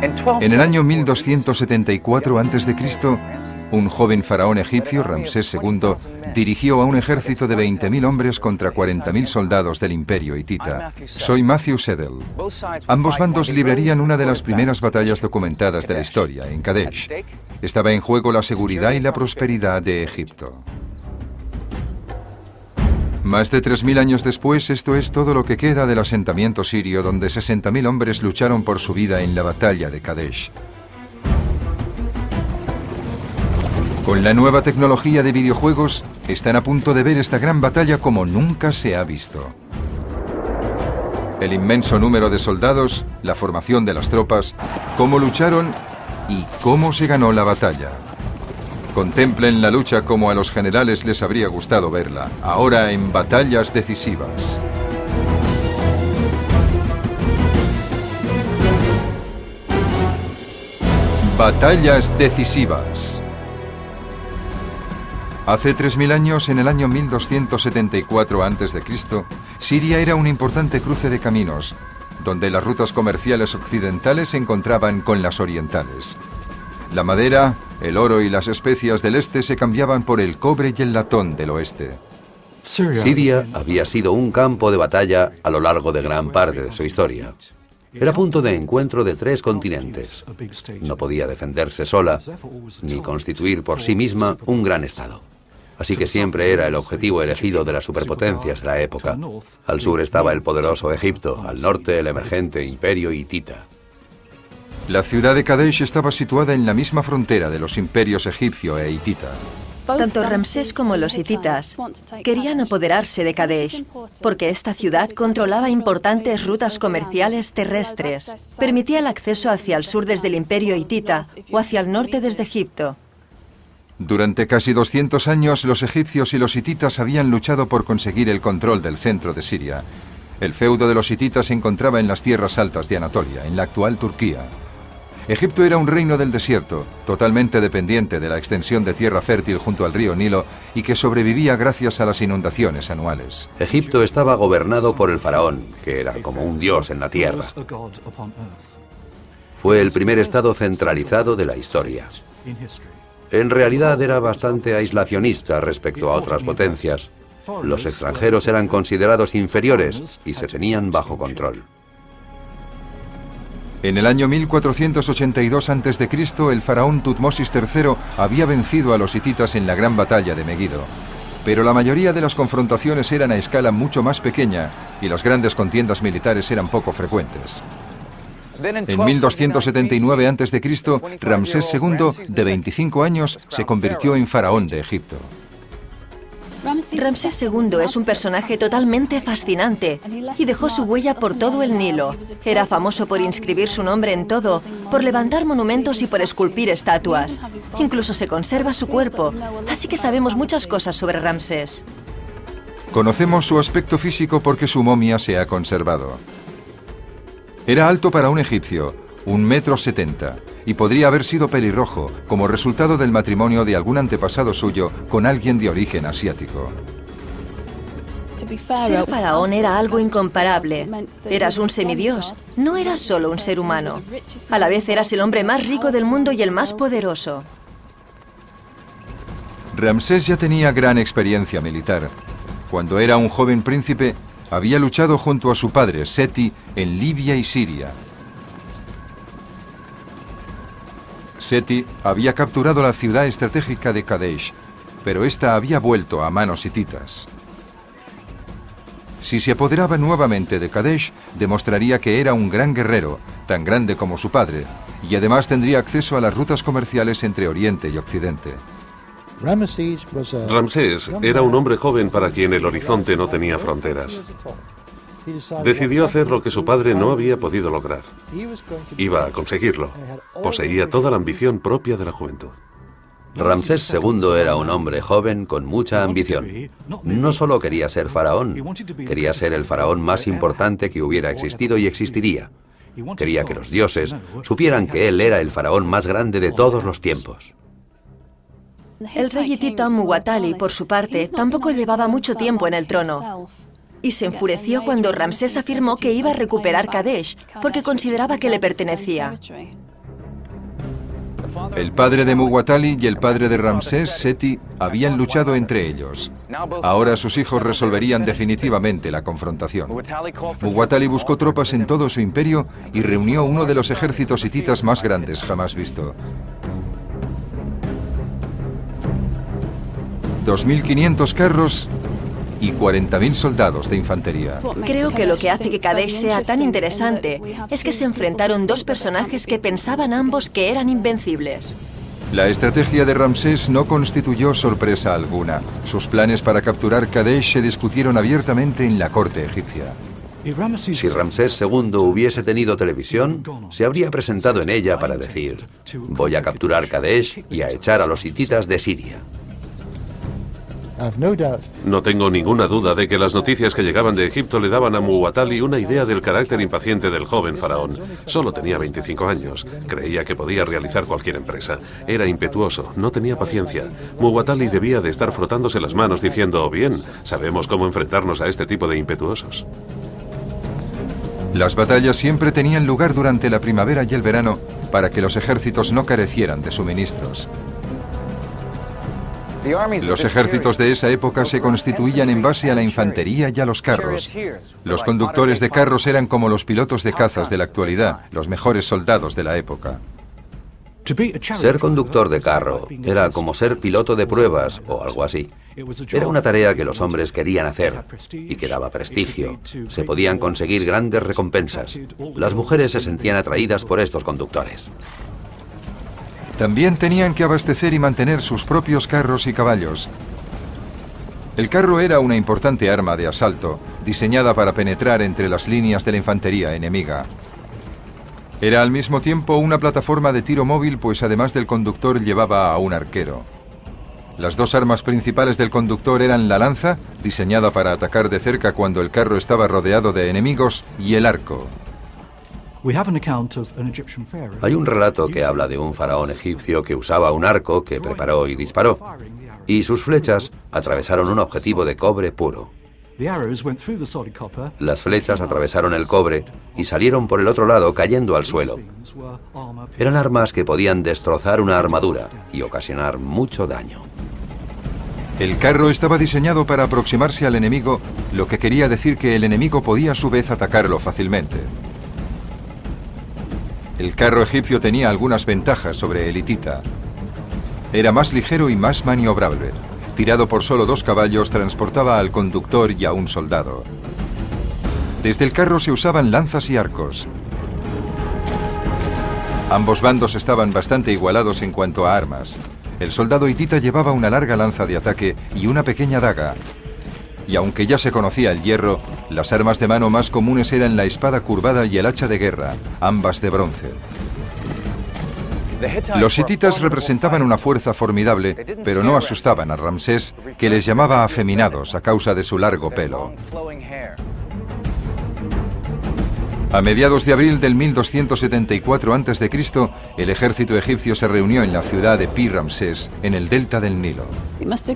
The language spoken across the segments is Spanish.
En el año 1274 a.C., un joven faraón egipcio, Ramsés II, dirigió a un ejército de 20.000 hombres contra 40.000 soldados del imperio hitita. Soy Matthew Seddel. Ambos bandos librarían una de las primeras batallas documentadas de la historia, en Kadesh. Estaba en juego la seguridad y la prosperidad de Egipto. Más de 3.000 años después, esto es todo lo que queda del asentamiento sirio, donde 60.000 hombres lucharon por su vida en la batalla de Kadesh. Con la nueva tecnología de videojuegos, están a punto de ver esta gran batalla como nunca se ha visto. El inmenso número de soldados, la formación de las tropas, cómo lucharon y cómo se ganó la batalla. Contemplen la lucha como a los generales les habría gustado verla, ahora en batallas decisivas. Batallas decisivas. Hace 3.000 años, en el año 1274 a.C., Siria era un importante cruce de caminos, donde las rutas comerciales occidentales se encontraban con las orientales. La madera, el oro y las especias del este se cambiaban por el cobre y el latón del oeste. Siria había sido un campo de batalla a lo largo de gran parte de su historia. Era punto de encuentro de 3 continentes. No podía defenderse sola, ni constituir por sí misma un gran estado. Así que siempre era el objetivo elegido de las superpotencias de la época. Al sur estaba el poderoso Egipto, al norte el emergente imperio hitita. La ciudad de Kadesh estaba situada en la misma frontera de los imperios egipcio e hitita. Tanto Ramsés como los hititas querían apoderarse de Kadesh, porque esta ciudad controlaba importantes rutas comerciales terrestres. Permitía el acceso hacia el sur desde el imperio hitita o hacia el norte desde Egipto. Durante casi 200 años, los egipcios y los hititas habían luchado por conseguir el control del centro de Siria. El feudo de los hititas se encontraba en las tierras altas de Anatolia, en la actual Turquía. Egipto era un reino del desierto, totalmente dependiente de la extensión de tierra fértil junto al río Nilo y que sobrevivía gracias a las inundaciones anuales. Egipto estaba gobernado por el faraón, que era como un dios en la tierra. Fue el primer estado centralizado de la historia. En realidad era bastante aislacionista respecto a otras potencias. Los extranjeros eran considerados inferiores y se tenían bajo control. En el año 1482 a.C., el faraón Tutmosis III había vencido a los hititas en la gran batalla de Megido. Pero la mayoría de las confrontaciones eran a escala mucho más pequeña y las grandes contiendas militares eran poco frecuentes. En 1279 a.C., Ramsés II, de 25 años, se convirtió en faraón de Egipto. Ramsés II es un personaje totalmente fascinante y dejó su huella por todo el Nilo. Era famoso por inscribir su nombre en todo, por levantar monumentos y por esculpir estatuas. Incluso se conserva su cuerpo, así que sabemos muchas cosas sobre Ramsés. Conocemos su aspecto físico porque su momia se ha conservado. Era alto para un egipcio, 1,70 m, y podría haber sido pelirrojo, como resultado del matrimonio de algún antepasado suyo con alguien de origen asiático. Ser faraón era algo incomparable. Eras un semidios, no eras solo un ser humano. A la vez eras el hombre más rico del mundo y el más poderoso. Ramsés ya tenía gran experiencia militar. Cuando era un joven príncipe, había luchado junto a su padre, Seti, en Libia y Siria. Seti había capturado la ciudad estratégica de Kadesh, pero esta había vuelto a manos hititas. Si se apoderaba nuevamente de Kadesh, demostraría que era un gran guerrero, tan grande como su padre, y además tendría acceso a las rutas comerciales entre Oriente y Occidente. Ramsés era un hombre joven para quien el horizonte no tenía fronteras. Decidió hacer lo que su padre no había podido lograr. Iba a conseguirlo. Poseía toda la ambición propia de la juventud. Ramsés II era un hombre joven con mucha ambición. No solo quería ser faraón, quería ser el faraón más importante que hubiera existido y existiría. Quería que los dioses supieran que él era el faraón más grande de todos los tiempos. El rey hitita Muwatalli, por su parte, tampoco llevaba mucho tiempo en el trono. Y se enfureció cuando Ramsés afirmó que iba a recuperar Kadesh, porque consideraba que le pertenecía. El padre de Muwatalli y el padre de Ramsés, Seti, habían luchado entre ellos. Ahora sus hijos resolverían definitivamente la confrontación. Muwatalli buscó tropas en todo su imperio y reunió uno de los ejércitos hititas más grandes jamás visto. 2.500 carros y 40.000 soldados de infantería. Creo que lo que hace que Kadesh sea tan interesante es que se enfrentaron dos personajes que pensaban ambos que eran invencibles. La estrategia de Ramsés no constituyó sorpresa alguna. Sus planes para capturar Kadesh se discutieron abiertamente en la corte egipcia. Si Ramsés II hubiese tenido televisión, se habría presentado en ella para decir: voy a capturar Kadesh y a echar a los hititas de Siria. No tengo ninguna duda de que las noticias que llegaban de Egipto le daban a Muwatalli una idea del carácter impaciente del joven faraón. Solo tenía 25 años. Creía que podía realizar cualquier empresa. Era impetuoso, no tenía paciencia. Muwatalli debía de estar frotándose las manos diciendo: bien, sabemos cómo enfrentarnos a este tipo de impetuosos. Las batallas siempre tenían lugar durante la primavera y el verano para que los ejércitos no carecieran de suministros. Los ejércitos de esa época se constituían en base a la infantería y a los carros. Los conductores de carros eran como los pilotos de cazas de la actualidad, los mejores soldados de la época. Ser conductor de carro era como ser piloto de pruebas o algo así. Era una tarea que los hombres querían hacer y que daba prestigio. Se podían conseguir grandes recompensas. Las mujeres se sentían atraídas por estos conductores. También tenían que abastecer y mantener sus propios carros y caballos. El carro era una importante arma de asalto, diseñada para penetrar entre las líneas de la infantería enemiga. Era al mismo tiempo una plataforma de tiro móvil, pues además del conductor llevaba a un arquero. Las dos armas principales del conductor eran la lanza, diseñada para atacar de cerca cuando el carro estaba rodeado de enemigos, y el arco. Hay un relato que habla de un faraón egipcio que usaba un arco que preparó y disparó, y sus flechas atravesaron un objetivo de cobre puro. Las flechas atravesaron el cobre y salieron por el otro lado cayendo al suelo. Eran armas que podían destrozar una armadura y ocasionar mucho daño. El carro estaba diseñado para aproximarse al enemigo, lo que quería decir que el enemigo podía a su vez atacarlo fácilmente. El carro egipcio tenía algunas ventajas sobre el hitita. Era más ligero y más maniobrable. Tirado por solo 2 caballos, transportaba al conductor y a un soldado. Desde el carro se usaban lanzas y arcos. Ambos bandos estaban bastante igualados en cuanto a armas. El soldado hitita llevaba una larga lanza de ataque y una pequeña daga. Y aunque ya se conocía el hierro, las armas de mano más comunes eran la espada curvada y el hacha de guerra, ambas de bronce. Los hititas representaban una fuerza formidable, pero no asustaban a Ramsés, que les llamaba afeminados a causa de su largo pelo. A mediados de abril del 1274 a.C., el ejército egipcio se reunió en la ciudad de Pi-Ramsés, en el delta del Nilo.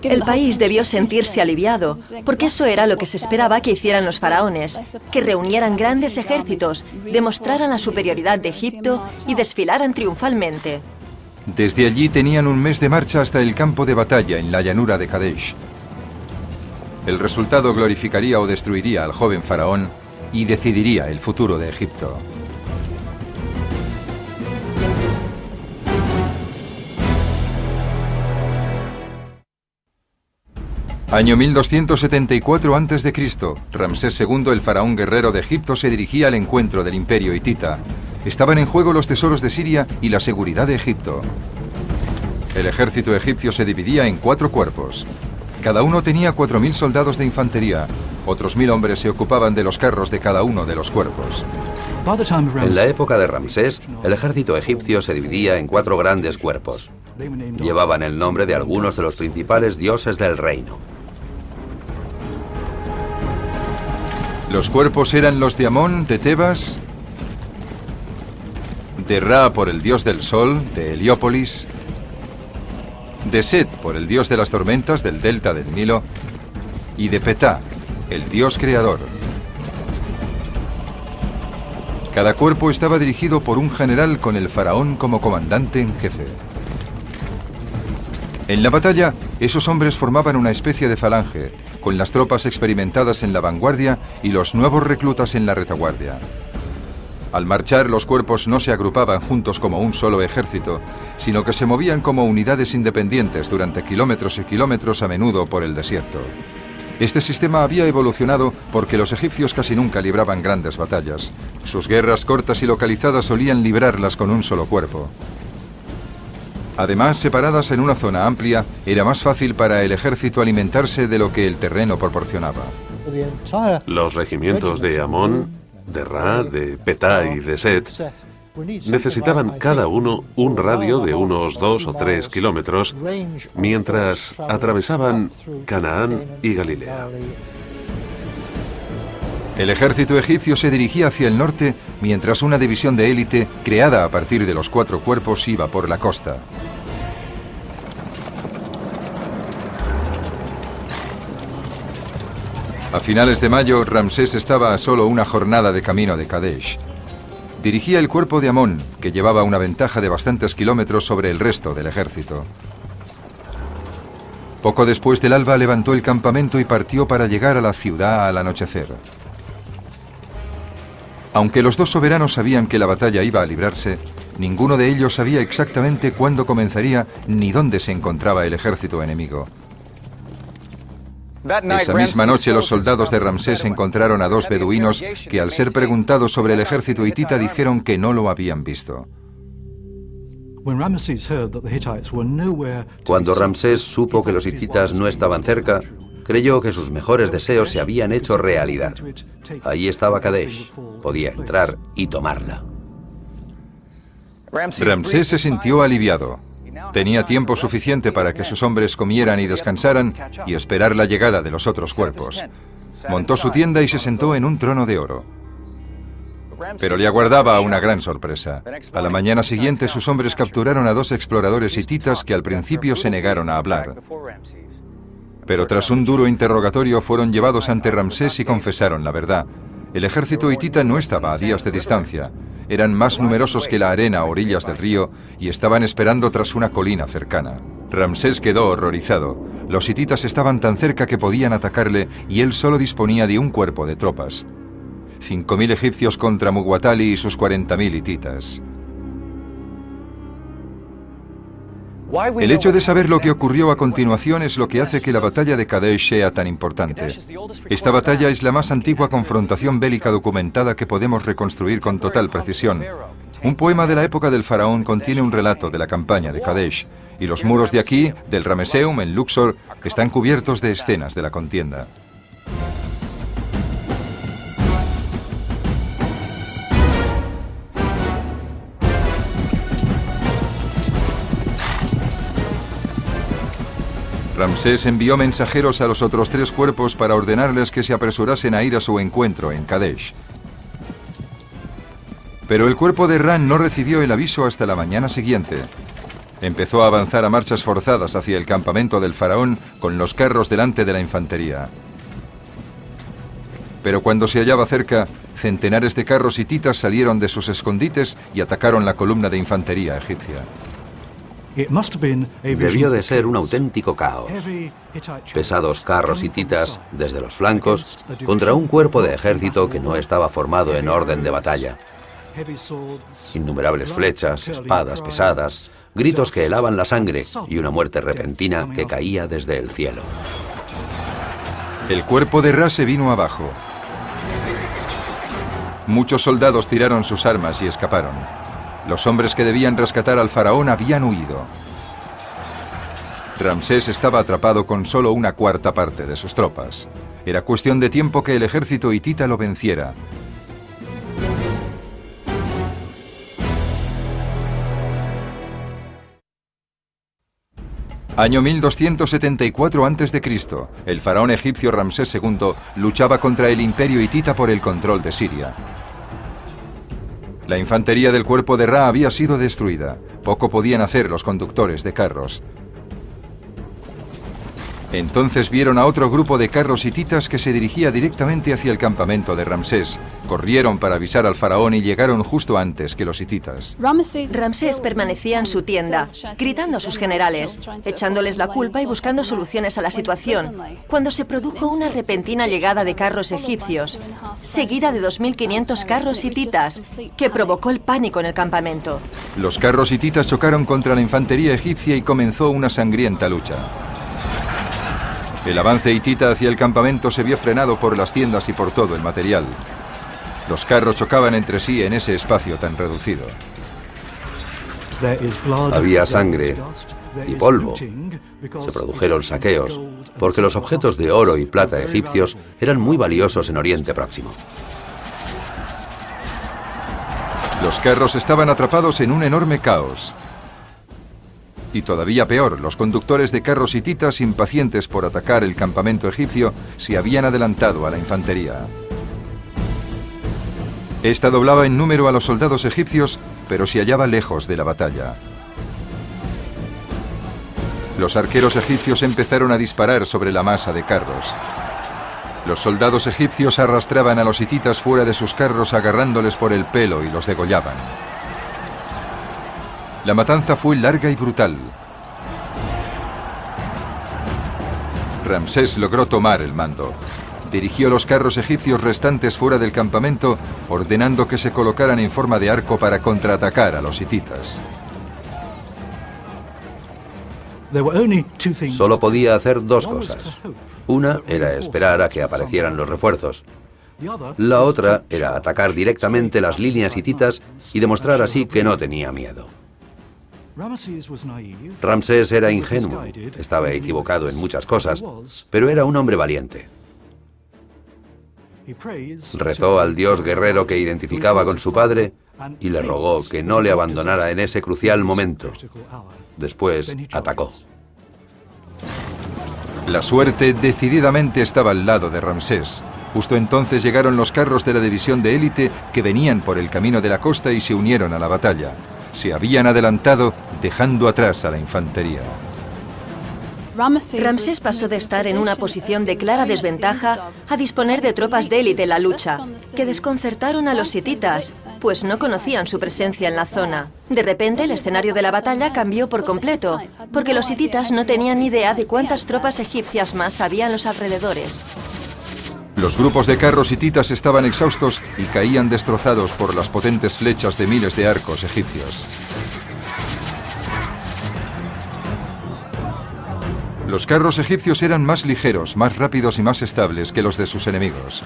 El país debió sentirse aliviado, porque eso era lo que se esperaba que hicieran los faraones, que reunieran grandes ejércitos, demostraran la superioridad de Egipto y desfilaran triunfalmente. Desde allí tenían un mes de marcha hasta el campo de batalla en la llanura de Kadesh. El resultado glorificaría o destruiría al joven faraón y decidiría el futuro de Egipto. Año 1274 a.C., Ramsés II, el faraón guerrero de Egipto, se dirigía al encuentro del imperio hitita. Estaban en juego los tesoros de Siria y la seguridad de Egipto. El ejército egipcio se dividía en 4 cuerpos. Cada uno tenía 4.000 soldados de infantería. Otros 1.000 hombres se ocupaban de los carros de cada uno de los cuerpos. En la época de Ramsés, el ejército egipcio se dividía en 4 grandes cuerpos. Llevaban el nombre de algunos de los principales dioses del reino. Los cuerpos eran los de Amón, de Tebas, de Ra por el dios del sol, de Heliópolis, de Set por el dios de las tormentas del delta del Nilo, y de Petá, el dios creador. Cada cuerpo estaba dirigido por un general con el faraón como comandante en jefe. En la batalla, esos hombres formaban una especie de falange, con las tropas experimentadas en la vanguardia y los nuevos reclutas en la retaguardia. Al marchar, los cuerpos no se agrupaban juntos como un solo ejército, sino que se movían como unidades independientes durante kilómetros y kilómetros, a menudo por el desierto. Este sistema había evolucionado porque los egipcios casi nunca libraban grandes batallas. Sus guerras cortas y localizadas solían librarlas con un solo cuerpo. Además, separadas en una zona amplia, era más fácil para el ejército alimentarse de lo que el terreno proporcionaba. Los regimientos de Amón, de Ra, de Petá y de Set necesitaban cada uno un radio de unos 2 o 3 kilómetros mientras atravesaban Canaán y Galilea. El ejército egipcio se dirigía hacia el norte, mientras una división de élite, creada a partir de los 4 cuerpos, iba por la costa. A finales de mayo, Ramsés estaba a solo una jornada de camino de Kadesh. Dirigía el cuerpo de Amón, que llevaba una ventaja de bastantes kilómetros sobre el resto del ejército. Poco después del alba levantó el campamento y partió para llegar a la ciudad al anochecer. Aunque los dos soberanos sabían que la batalla iba a librarse, ninguno de ellos sabía exactamente cuándo comenzaría ni dónde se encontraba el ejército enemigo. Esa misma noche los soldados de Ramsés encontraron a 2 beduinos que, al ser preguntados sobre el ejército hitita, dijeron que no lo habían visto. Cuando Ramsés supo que los hititas no estaban cerca, creyó que sus mejores deseos se habían hecho realidad. Allí estaba Kadesh. Podía entrar y tomarla. Ramsés se sintió aliviado. Tenía tiempo suficiente para que sus hombres comieran y descansaran y esperar la llegada de los otros cuerpos. Montó su tienda y se sentó en un trono de oro. Pero le aguardaba una gran sorpresa. A la mañana siguiente, sus hombres capturaron a 2 exploradores hititas que al principio se negaron a hablar. Pero tras un duro interrogatorio fueron llevados ante Ramsés y confesaron la verdad. El ejército hitita no estaba a días de distancia. Eran más numerosos que la arena a orillas del río y estaban esperando tras una colina cercana. Ramsés quedó horrorizado. Los hititas estaban tan cerca que podían atacarle y él solo disponía de un cuerpo de tropas. 5.000 egipcios contra Muwatalli y sus 40.000 hititas. El hecho de saber lo que ocurrió a continuación es lo que hace que la batalla de Kadesh sea tan importante. Esta batalla es la más antigua confrontación bélica documentada que podemos reconstruir con total precisión. Un poema de la época del faraón contiene un relato de la campaña de Kadesh, y los muros de aquí, del Ramesseum en Luxor, están cubiertos de escenas de la contienda. Ramsés envió mensajeros a los otros 3 cuerpos para ordenarles que se apresurasen a ir a su encuentro en Kadesh. Pero el cuerpo de Ra no recibió el aviso hasta la mañana siguiente. Empezó a avanzar a marchas forzadas hacia el campamento del faraón con los carros delante de la infantería. Pero cuando se hallaba cerca, centenares de carros hititas salieron de sus escondites y atacaron la columna de infantería egipcia. Debió de ser un auténtico caos. Pesados carros hititas desde los flancos contra un cuerpo de ejército que no estaba formado en orden de batalla. Innumerables flechas, espadas pesadas, gritos que helaban la sangre y una muerte repentina que caía desde el cielo. El cuerpo de Ra se vino abajo. Muchos soldados tiraron sus armas y escaparon. Los hombres que debían rescatar al faraón habían huido. Ramsés estaba atrapado con solo una cuarta parte de sus tropas. Era cuestión de tiempo que el ejército hitita lo venciera. Año 1274 a.C. El faraón egipcio Ramsés II luchaba contra el imperio hitita por el control de Siria. La infantería del cuerpo de Ra había sido destruida. Poco podían hacer los conductores de carros. Entonces vieron a otro grupo de carros hititas que se dirigía directamente hacia el campamento de Ramsés. Corrieron para avisar al faraón y llegaron justo antes que los hititas. Ramsés permanecía en su tienda, gritando a sus generales, echándoles la culpa y buscando soluciones a la situación, cuando se produjo una repentina llegada de carros egipcios, seguida de 2.500 carros hititas, que provocó el pánico en el campamento. Los carros hititas chocaron contra la infantería egipcia y comenzó una sangrienta lucha. El avance hitita hacia el campamento se vio frenado por las tiendas y por todo el material. Los carros chocaban entre sí en ese espacio tan reducido. Había sangre y polvo. Se produjeron saqueos, porque los objetos de oro y plata egipcios eran muy valiosos en Oriente Próximo. Los carros estaban atrapados en un enorme caos. Y todavía peor, los conductores de carros hititas, impacientes por atacar el campamento egipcio, se habían adelantado a la infantería. Esta doblaba en número a los soldados egipcios, pero se hallaba lejos de la batalla. Los arqueros egipcios empezaron a disparar sobre la masa de carros. Los soldados egipcios arrastraban a los hititas fuera de sus carros agarrándoles por el pelo y los degollaban. La matanza fue larga y brutal. Ramsés logró tomar el mando. Dirigió los carros egipcios restantes fuera del campamento, ordenando que se colocaran en forma de arco para contraatacar a los hititas. Solo podía hacer dos cosas. Una era esperar a que aparecieran los refuerzos. La otra era atacar directamente las líneas hititas y demostrar así que no tenía miedo. Ramsés era ingenuo, estaba equivocado en muchas cosas, pero era un hombre valiente. Rezó al dios guerrero que identificaba con su padre y le rogó que no le abandonara en ese crucial momento. Después atacó. La suerte decididamente estaba al lado de Ramsés. Justo entonces llegaron los carros de la división de élite que venían por el camino de la costa y se unieron a la batalla. Se habían adelantado, dejando atrás a la infantería. Ramsés pasó de estar en una posición de clara desventaja a disponer de tropas de élite en la lucha, que desconcertaron a los hititas, pues no conocían su presencia en la zona. De repente, el escenario de la batalla cambió por completo, porque los hititas no tenían ni idea de cuántas tropas egipcias más había en los alrededores. Los grupos de carros hititas estaban exhaustos y caían destrozados por las potentes flechas de miles de arcos egipcios. Los carros egipcios eran más ligeros, más rápidos y más estables que los de sus enemigos.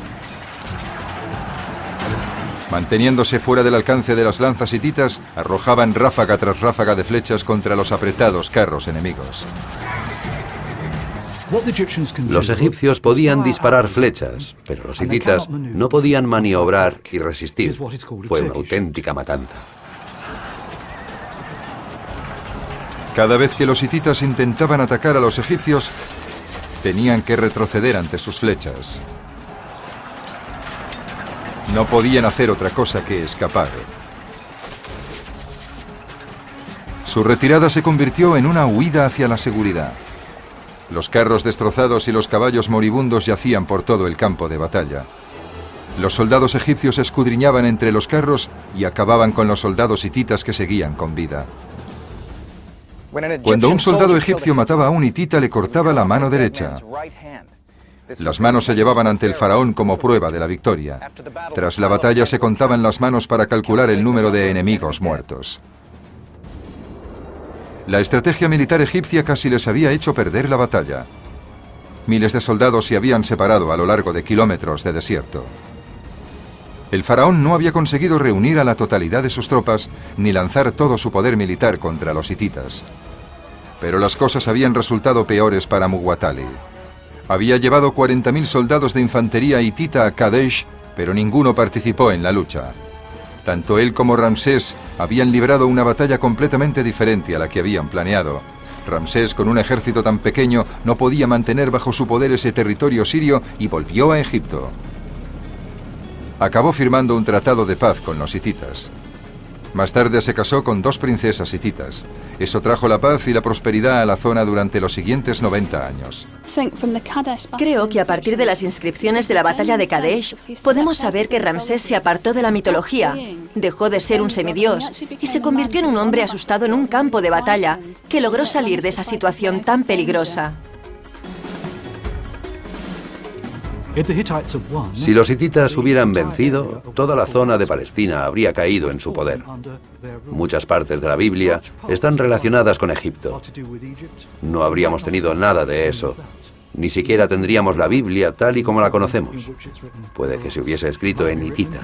Manteniéndose fuera del alcance de las lanzas hititas, arrojaban ráfaga tras ráfaga de flechas contra los apretados carros enemigos. Los egipcios podían disparar flechas, pero los hititas no podían maniobrar y resistir. Fue una auténtica matanza. Cada vez que los hititas intentaban atacar a los egipcios, tenían que retroceder ante sus flechas. No podían hacer otra cosa que escapar. Su retirada se convirtió en una huida hacia la seguridad. Los carros destrozados y los caballos moribundos yacían por todo el campo de batalla. Los soldados egipcios escudriñaban entre los carros y acababan con los soldados hititas que seguían con vida. Cuando un soldado egipcio mataba a un hitita, le cortaba la mano derecha. Las manos se llevaban ante el faraón como prueba de la victoria. Tras la batalla se contaban las manos para calcular el número de enemigos muertos. La estrategia militar egipcia casi les había hecho perder la batalla. Miles de soldados se habían separado a lo largo de kilómetros de desierto. El faraón no había conseguido reunir a la totalidad de sus tropas ni lanzar todo su poder militar contra los hititas. Pero las cosas habían resultado peores para Muwatalli. Había llevado 40.000 soldados de infantería hitita a Kadesh, pero ninguno participó en la lucha. Tanto él como Ramsés habían librado una batalla completamente diferente a la que habían planeado. Ramsés, con un ejército tan pequeño, no podía mantener bajo su poder ese territorio sirio y volvió a Egipto. Acabó firmando un tratado de paz con los hititas. Más tarde se casó con 2 princesas hititas. Eso trajo la paz y la prosperidad a la zona durante los siguientes 90 años. Creo que a partir de las inscripciones de la batalla de Kadesh, podemos saber que Ramsés se apartó de la mitología, dejó de ser un semidios y se convirtió en un hombre asustado en un campo de batalla que logró salir de esa situación tan peligrosa. Si los hititas hubieran vencido, toda la zona de Palestina habría caído en su poder. Muchas partes de la Biblia están relacionadas con Egipto. No habríamos tenido nada de eso. Ni siquiera tendríamos la Biblia tal y como la conocemos. Puede que se hubiese escrito en hitita.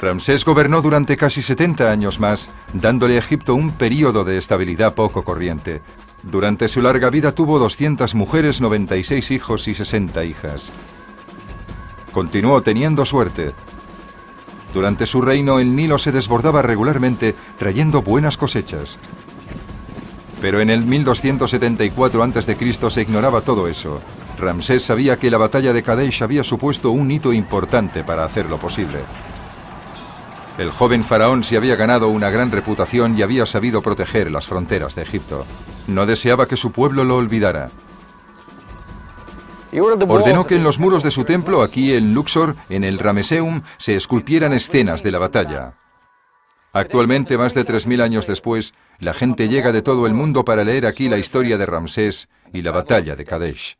Ramsés gobernó durante casi 70 años más, dándole a Egipto un período de estabilidad poco corriente. Durante su larga vida tuvo 200 mujeres, 96 hijos y 60 hijas. Continuó teniendo suerte. Durante su reino el Nilo se desbordaba regularmente, trayendo buenas cosechas. Pero en el 1274 a.C. se ignoraba todo eso. Ramsés sabía que la batalla de Kadesh había supuesto un hito importante para hacerlo posible. El joven faraón se había ganado una gran reputación y había sabido proteger las fronteras de Egipto. No deseaba que su pueblo lo olvidara. Ordenó que en los muros de su templo, aquí en Luxor, en el Ramesseum, se esculpieran escenas de la batalla. Actualmente, más de 3000 años después, la gente llega de todo el mundo para leer aquí la historia de Ramsés y la batalla de Kadesh.